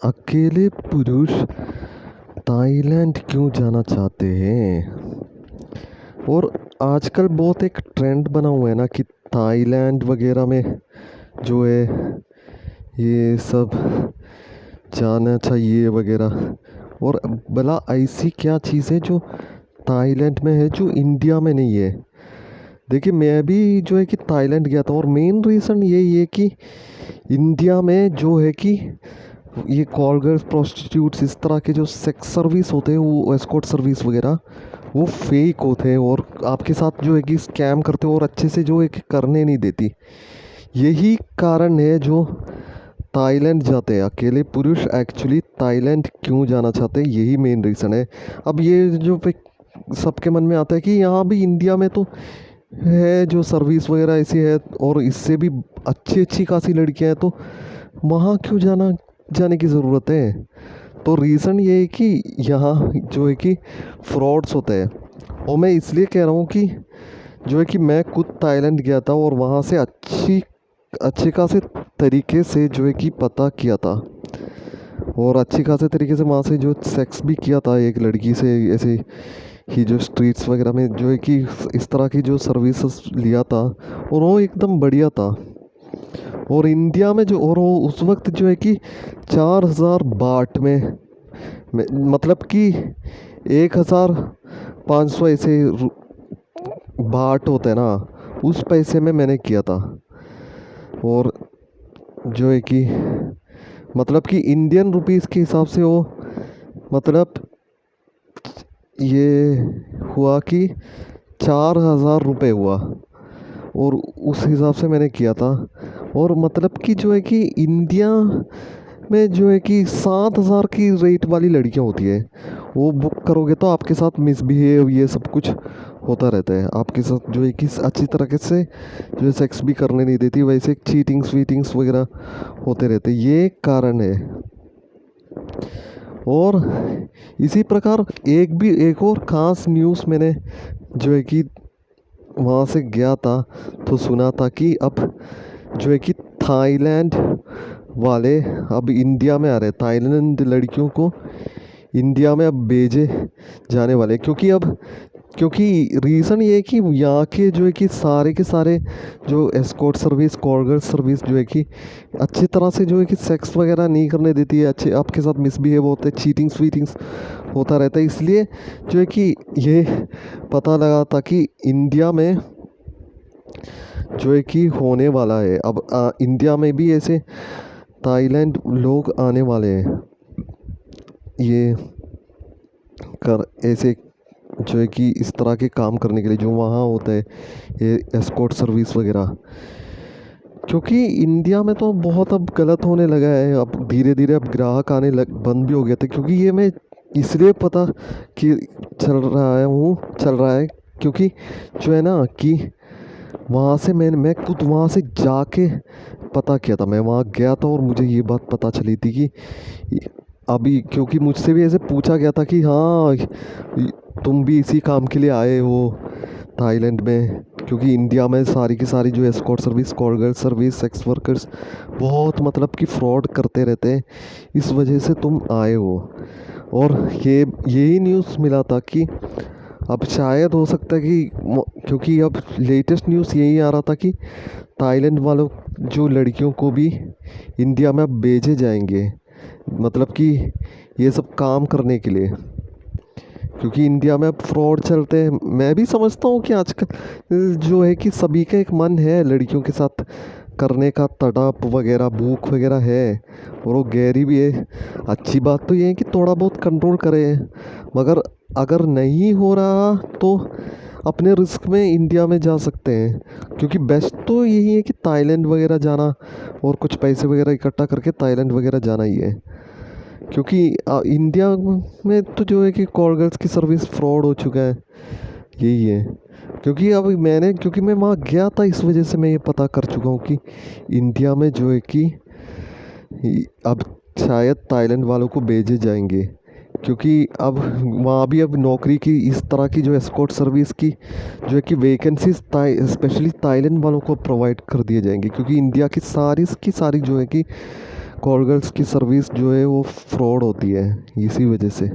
अकेले पुरुष ताइलैंड क्यों जाना चाहते हैं? और आजकल बहुत एक ट्रेंड बना हुआ है ना कि थाईलैंड वगैरह में जो है ये सब जाना चाहिए वगैरह। और भला ऐसी क्या चीज़ है जो थाईलैंड में है जो इंडिया में नहीं है? देखिए, मैं भी जो है कि थाईलैंड गया था और मेन रीज़न यही है कि इंडिया में जो है कि ये कॉल गर्ल्स प्रोस्टिट्यूट्स इस तरह के जो सेक्स सर्विस होते हैं, वो एस्कॉर्ट सर्विस वगैरह, वो फेक होते हैं और आपके साथ जो है कि स्कैम करते हो और अच्छे से जो है कि करने नहीं देती। यही कारण है जो थाईलैंड जाते हैं अकेले पुरुष एक्चुअली थाईलैंड क्यों जाना चाहते हैं, यही मेन रीज़न है। अब ये जो सबके मन में आता है कि यहाँ भी इंडिया में तो है जो सर्विस वगैरह ऐसी है और इससे भी अच्छी अच्छी खासी लड़कियां हैं, तो वहाँ क्यों जाने की ज़रूरत है? तो रीज़न ये है कि यहाँ जो है कि फ्रॉड्स होते हैं। और मैं इसलिए कह रहा हूँ कि जो है कि मैं खुद थाईलैंड गया था और वहाँ से अच्छे खासे तरीके से जो है कि पता किया था और अच्छे खासे तरीके से वहाँ से जो सेक्स भी किया था एक लड़की से, ऐसे ही जो स्ट्रीट्स वगैरह में जो है कि इस तरह की जो सर्विसेज लिया था और वो एकदम बढ़िया था। और इंडिया में जो और वो उस वक्त जो है कि 4,000 बाट मतलब कि 1,500 ऐसे बाट होते हैं ना, उस पैसे में मैंने किया था। और जो है कि मतलब कि इंडियन रुपीस के हिसाब से वो मतलब ये हुआ कि 4,000 रुपये हुआ और उस हिसाब से मैंने किया था। और मतलब कि जो है कि इंडिया में जो है कि 7,000 की रेट वाली लड़कियां होती है, वो बुक करोगे तो आपके साथ मिसबिहेव ये सब कुछ होता रहता है। आपके साथ जो है कि अच्छी तरीके से जो है सेक्स भी करने नहीं देती, वैसे चीटिंग्स वीटिंग्स वगैरह होते रहते, ये कारण है। और इसी प्रकार एक और ख़ास न्यूज़ मैंने जो है कि वहाँ से गया था तो सुना था कि अब जो है कि थाईलैंड वाले अब इंडिया में आ रहे हैं। थाईलैंड लड़कियों को इंडिया में अब भेजे जाने वाले, क्योंकि रीज़न ये है कि यहाँ के जो है कि सारे के सारे जो escort service call girl service जो है कि अच्छी तरह से जो है कि सेक्स वगैरह नहीं करने देती है, अच्छे आपके साथ मिसबिहेव होते हैं, चीटिंग्स वीटिंग्स होता रहता है। इसलिए जो है कि ये पता लगा था कि इंडिया में जो है कि होने वाला है अब इंडिया में भी ऐसे थाईलैंड लोग आने वाले हैं, ये कर ऐसे जो है कि इस तरह के काम करने के लिए जो वहाँ होता है, ये एस्कॉर्ट सर्विस वगैरह। क्योंकि इंडिया में तो बहुत अब गलत होने लगा है, अब धीरे धीरे अब ग्राहक बंद भी हो गया था। क्योंकि ये मैं इसलिए पता कि चल रहा है क्योंकि जो है ना कि वहाँ से मैं खुद वहाँ से जाके पता किया था। मैं वहाँ गया था और मुझे ये बात पता चली थी कि अभी, क्योंकि मुझसे भी ऐसे पूछा गया था कि हाँ तुम भी इसी काम के लिए आए हो थाईलैंड में, क्योंकि इंडिया में सारी की सारी जो escort service call girl service sex workers बहुत मतलब कि फ्रॉड करते रहते हैं, इस वजह से तुम आए हो। और यही न्यूज़ मिला था कि अब शायद हो सकता है कि क्योंकि अब लेटेस्ट न्यूज़ यही आ रहा था कि थाईलैंड वालों जो लड़कियों को भी इंडिया में अब भेजे जाएंगे, मतलब कि ये सब काम करने के लिए, क्योंकि इंडिया में अब फ्रॉड चलते हैं। मैं भी समझता हूँ कि आजकल जो है कि सभी का एक मन है लड़कियों के साथ करने का, तड़प वगैरह भूख वगैरह है और वो गहरी भी है। अच्छी बात तो ये है कि थोड़ा बहुत कंट्रोल करें, मगर अगर नहीं हो रहा तो अपने रिस्क में इंडिया में जा सकते हैं। क्योंकि बेस्ट तो यही है कि थाईलैंड वगैरह जाना और कुछ पैसे वगैरह इकट्ठा करके थाईलैंड वगैरह जाना ही है। क्योंकि इंडिया में तो जो है कि कॉल गर्ल्स की सर्विस फ्रॉड हो चुका है, यही है। क्योंकि मैं वहाँ गया था, इस वजह से मैं ये पता कर चुका हूँ कि इंडिया में जो है कि अब शायद थाईलैंड वालों को भेजे जाएंगे। क्योंकि अब वहाँ भी अब नौकरी की इस तरह की जो एस्कॉर्ट सर्विस की जो है कि वैकेंसीज स्पेशली थाईलैंड वालों को प्रोवाइड कर दिए जाएंगे, क्योंकि इंडिया की सारी जो है कि कॉल गर्ल्स की सर्विस जो है वो फ्रॉड होती है इसी वजह से।